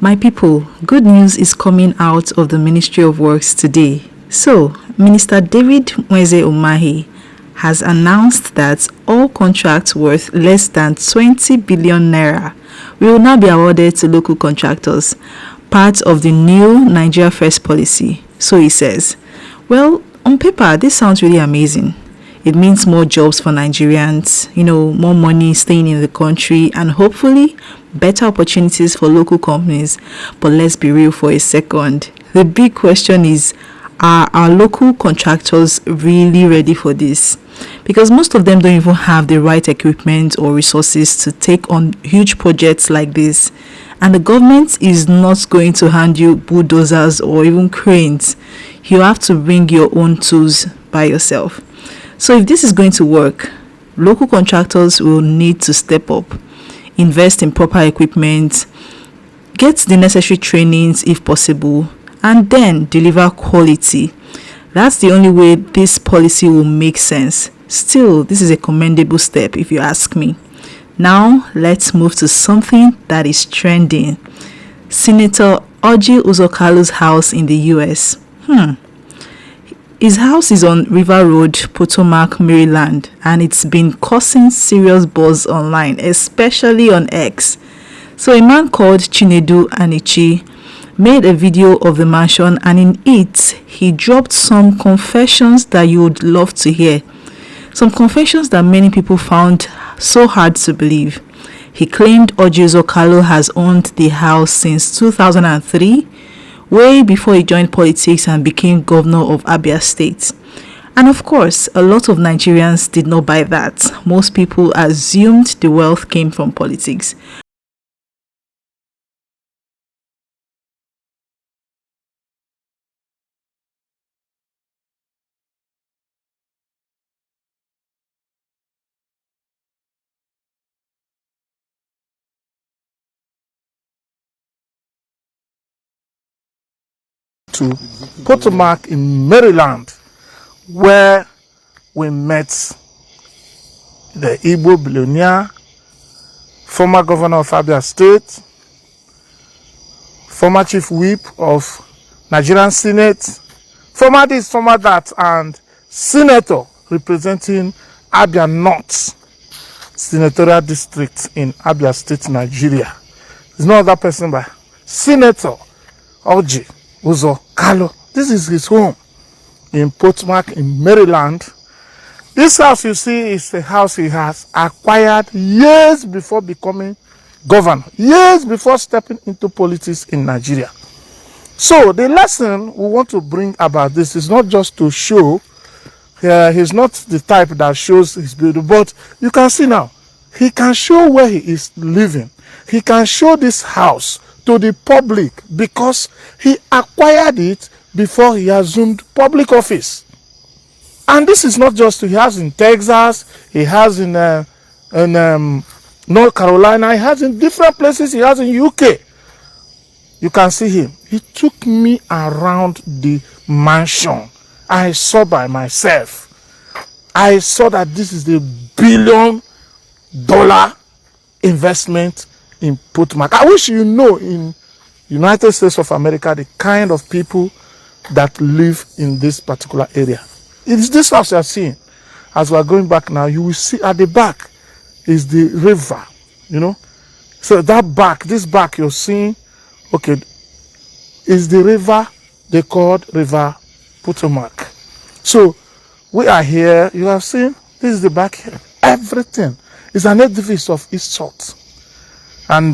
My people, good news is coming out of the Ministry of Works today. So, Minister David Mweze Umahi has announced that all contracts worth less than 20 billion naira will now be awarded to local contractors, part of the new Nigeria First policy. So he says, well, on paper, this sounds really amazing. It means more jobs for Nigerians, more money staying in the country, and hopefully better opportunities for local companies. But let's be real for a second. The big question is, are our local contractors really ready for this? Because most of them don't even have the right equipment or resources to take on huge projects like this. And the government is not going to hand you bulldozers or even cranes. You have to bring your own tools by yourself. So if this is going to work, local contractors will need to step up, invest in proper equipment, get the necessary trainings if possible, and then deliver quality. That's the only way this policy will make sense. Still, this is a commendable step if you ask me. Now, let's move to something that is trending. Senator Orji Uzor Kalu's house in the US. His house is on River Road, Potomac, Maryland, and it's been causing serious buzz online, especially on X. So a man called Chinedu Anichi made a video of the mansion, and in it, he dropped some confessions that you would love to hear. Some confessions that many people found so hard to believe. He claimed Orji Uzor Kalu has owned the house since 2003, way before he joined politics and became governor of Abia State. And of course, a lot of Nigerians did not buy that. Most people assumed the wealth came from politics. To Potomac in Maryland, where we met the Igbo billionaire, former governor of Abia State, former chief whip of Nigerian Senate, former this, former that, and senator representing Abia North senatorial district in Abia State, Nigeria. There's no other person but Senator Orji Uzor Kalu. This is his home in Potomac in Maryland. This house you see is a house he has acquired years before becoming governor, years before stepping into politics in Nigeria. So the lesson we want to bring about this is not just to show, he's not the type that shows his beauty, but you can see now, he can show where he is living. He can show this house to the public because he acquired it before he assumed public office. And this is not just, he has in Texas, he has in North Carolina, he has in different places, he has in UK. You can see him. He took me around the mansion. I saw by myself. I saw that this is the $1 billion investment in Potomac. I wish you know in United States of America the kind of people that live in this particular area. It's this house you are seeing. As we are going back now, you will see at the back is the river, So that back, this back you're seeing, okay, is the river they called River Potomac. So we are here, you have seen, this is the back here. Everything is an edifice of its sort. And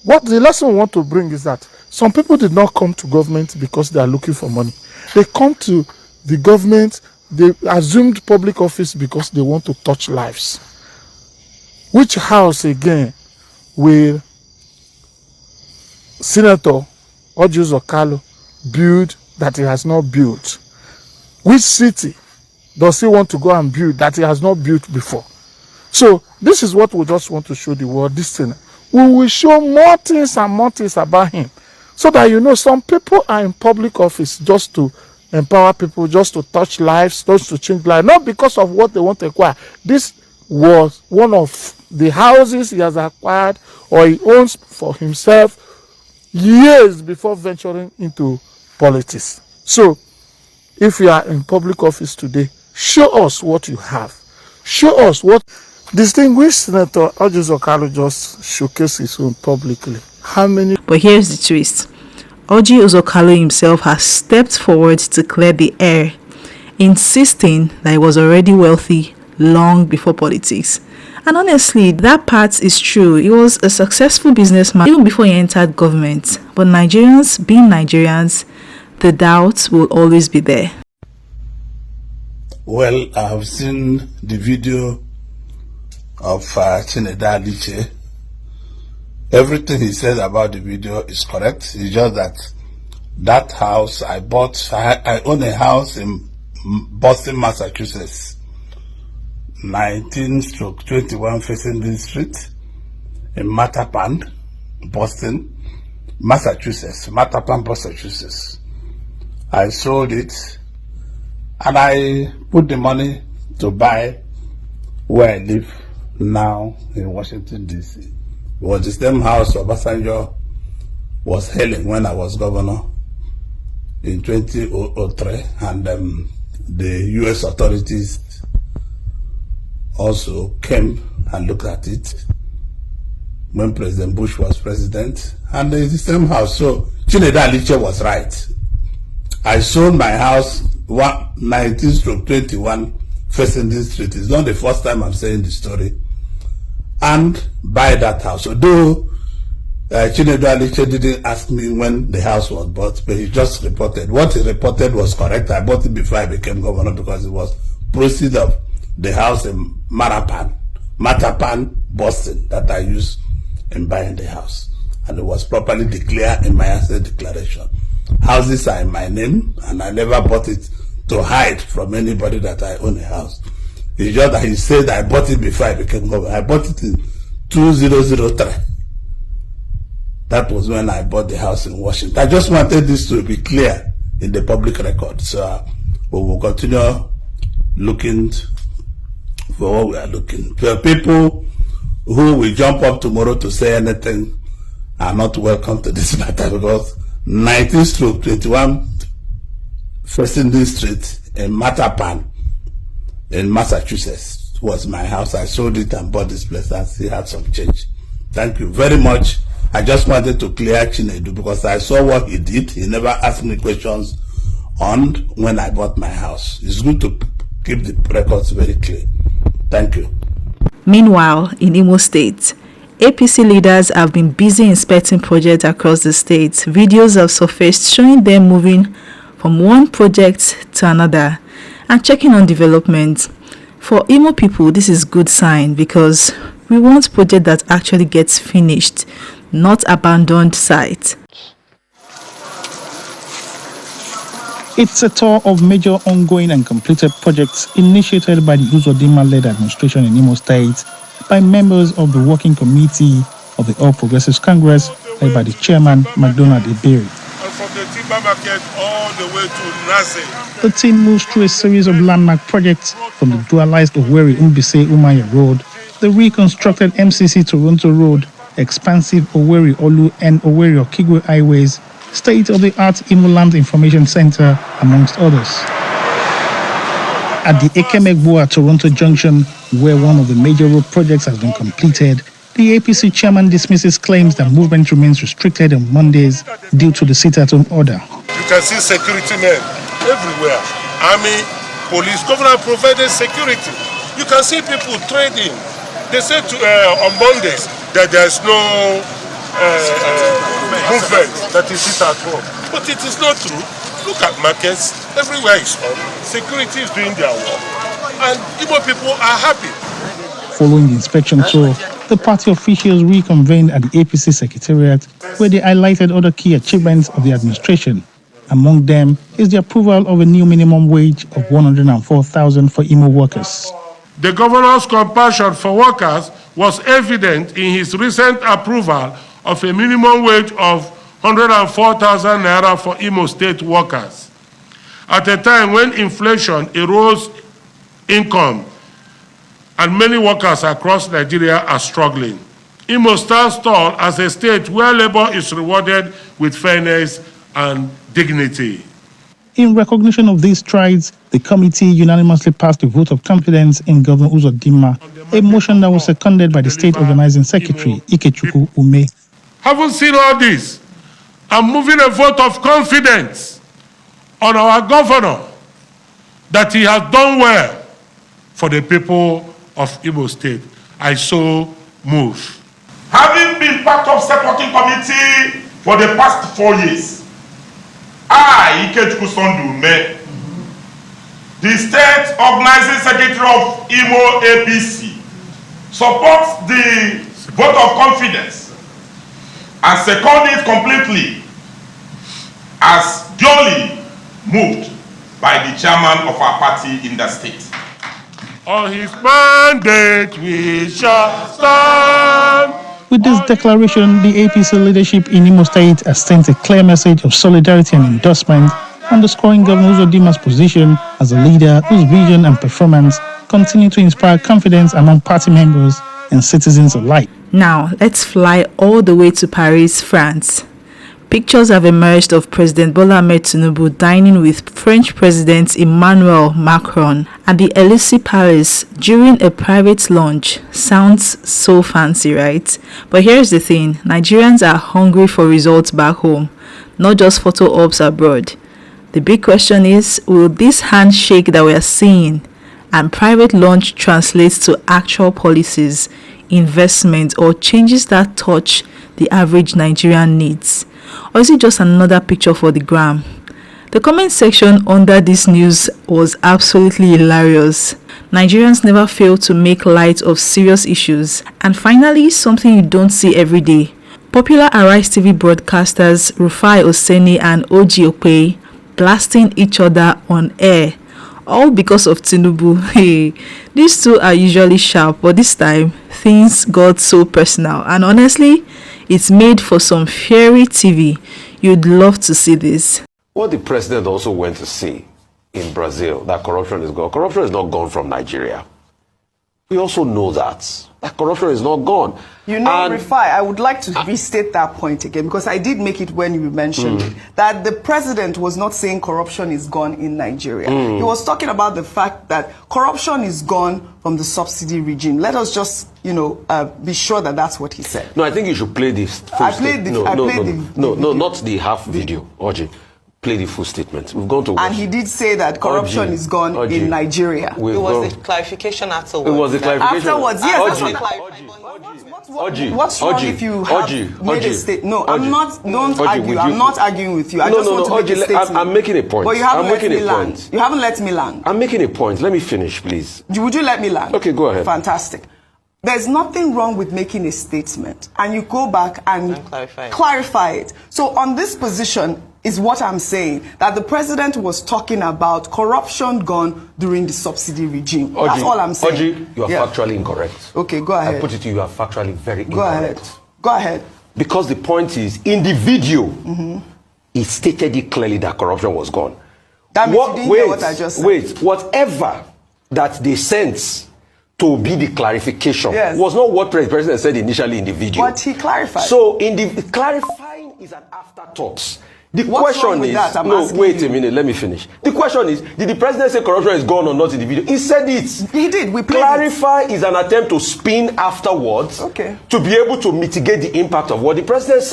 what the lesson we want to bring is that some people did not come to government because they are looking for money. They come to the government, they assumed public office because they want to touch lives. Which house again will Senator Orji Uzor Kalu build that he has not built? Which city does he want to go and build that he has not built before? So this is what we just want to show the world this thing. We will show more things and more things about him so that some people are in public office just to empower people, just to touch lives, just to change lives, not because of what they want to acquire. This was one of the houses he has acquired or he owns for himself years before venturing into politics. So, if you are in public office today, show us what you have. Show us what distinguished Senator Orji Uzor Kalu just showcased his own publicly. How many? But here's the twist. Orji Uzor Kalu himself has stepped forward to clear the air, insisting that he was already wealthy long before politics. And honestly, that part is true. He was a successful businessman even before he entered government. But Nigerians, being Nigerians, the doubt will always be there. Well, I have seen the video of Chinedu Aliche. Everything he says about the video is correct. It's just that house I bought, I own a house in Boston, Massachusetts, 19/21 facing Lee Street in Mattapan, Boston, Massachusetts. I sold it and I put the money to buy where I live now in Washington, D.C. It was the same house Obasanjo was hailing when I was governor in 2003, and the U.S. authorities also came and looked at it when President Bush was president, and it's the same house. So Chinedu Aliche was right. I sold my house 19/21 facing this street. It's not the first time I'm saying the story. And buy that house. Although Chinedu Aliche didn't ask me when the house was bought, but he just reported. What he reported was correct. I bought it before I became governor because it was proceeds of the house in Mattapan, Boston, that I used in buying the house. And it was properly declared in my asset declaration. Houses are in my name, and I never bought it to hide from anybody that I own a house. It's just that he said I bought it before I became governor. I bought it in 2003. That was when I bought the house in Washington. I just wanted this to be clear in the public record. So we will continue looking for what we are looking for. People who will jump up tomorrow to say anything are not welcome to this matter, because 19/21 facing this street in Mattapan in Massachusetts was my house. I sold it and bought this place and still had some change. Thank you very much. I just wanted to clear Chinedu because I saw what he did. He never asked me questions on when I bought my house. It's good to keep the records very clear. Thank you. Meanwhile, in Imo State, APC leaders have been busy inspecting projects across the state. Videos have surfaced showing them moving from one project to another and checking on development. For Imo people, this is good sign because we want project that actually gets finished, not abandoned site. It's a tour of major ongoing and completed projects initiated by the Uzodinma-led administration in Imo State by members of the Working Committee of the All Progressives Congress led by the chairman, McDonald Iberi. And from the timber market all the way to Nase. The team moves through a series of landmark projects from the dualized Owerri-Umbise-Umahi Road, the reconstructed MCC Toronto Road, expansive Owerri-Olu and Owerri-Okigwe highways, state-of-the-art Imoland Information Center, amongst others. At the Ekemegboa Toronto Junction, where one of the major road projects has been completed, the APC chairman dismisses claims that movement remains restricted on Mondays due to the sit-at-home order. You can see security men everywhere. Army, police, governor provided security. You can see people trading. They say on Mondays that there's no movement, that is sit-at-home. But it is not true. Look at markets, everywhere is on. Security is doing their work. And Igbo people are happy. Following the inspection tour, the party officials reconvened at the APC Secretariat, where they highlighted other key achievements of the administration. Among them is the approval of a new minimum wage of 104,000 for Imo workers. The governor's compassion for workers was evident in his recent approval of a minimum wage of 104,000 naira for Imo State workers. At a time when inflation erodes income and many workers across Nigeria are struggling. Imo stands tall as a state where labor is rewarded with fairness and dignity. In recognition of these strides, the committee unanimously passed a vote of confidence in Governor Uzor Kalu, a motion that was seconded by the State Organizing Secretary, Ikechukwu Ume. Having seen all this, I'm moving a vote of confidence on our governor that he has done well for the people of Imo State. I so move. Having been part of State Working Committee for the past 4 years, I, Ikechukwu Ume, the State Organizing Secretary of Imo APC, supports the vote of confidence and second it completely as duly moved by the chairman of our party in the state. On his mandate we shall stand. With this declaration, the APC leadership in Imo State has sent a clear message of solidarity and endorsement, underscoring Governor Uzor Kalu's position as a leader whose vision and performance continue to inspire confidence among party members and citizens alike. Now, let's fly all the way to Paris, France. Pictures have emerged of President Bola Ahmed Tinubu dining with French President Emmanuel Macron at the Élysée Palace during a private lunch. Sounds so fancy, right? But here's the thing, Nigerians are hungry for results back home, not just photo ops abroad. The big question is, will this handshake that we are seeing and private lunch translate to actual policies, investment, or changes that touch the average Nigerian needs? Or is it just another picture for the gram? The comment section under this news was absolutely hilarious. Nigerians never fail to make light of serious issues. And finally, something you don't see every day. Popular Arise TV broadcasters Rufai, Oseni and Oji Okpe blasting each other on air, all because of Tinubu. Hey, these two are usually sharp, but this time things got so personal, and honestly, it's made for some fairy TV. You'd love to see this. What the president also went to see in Brazil, that corruption is gone. Corruption is not gone from Nigeria. We also know that corruption is not gone. You know, Rufai, I would like to restate that point again, because I did make it when you mentioned it, that the president was not saying corruption is gone in Nigeria. He was talking about the fact that corruption is gone from the subsidy regime. Let us just, be sure that that's what he said. No, I think you should play this. Not the half video, Oji. Play the full statement. We've gone to and he did say that corruption is gone in Nigeria. It was the clarification afterwards. It was the clarification afterwards. Yes, what's wrong if you have made a statement? No, I'm not. Don't argue. I'm not arguing with you. I just want to make a statement. I'm making a point. But you haven't let me land. You haven't let me land. I'm making a point. Let me finish, please. Would you let me land? Okay, go ahead. Fantastic. There's nothing wrong with making a statement, and you go back and clarify it. So on this position is what I'm saying, that the president was talking about corruption gone during the subsidy regime. Oji, that's all I'm saying. Oji, you are factually incorrect. Okay, go ahead. I put it to you, you are factually very incorrect. Go ahead. Go ahead. Because the point is, in the video, he stated it clearly that corruption was gone. That means you didn't hear what I just said. Wait, whatever that they sent to be the clarification was not what the president said initially in the video. But he clarified. So in the clarifying is an afterthought. The question is, wait a minute, let me finish. The question is, did the president say corruption is gone or not in the video? He said it. He did. We played Clarify is an attempt to spin afterwards to be able to mitigate the impact of what the president said.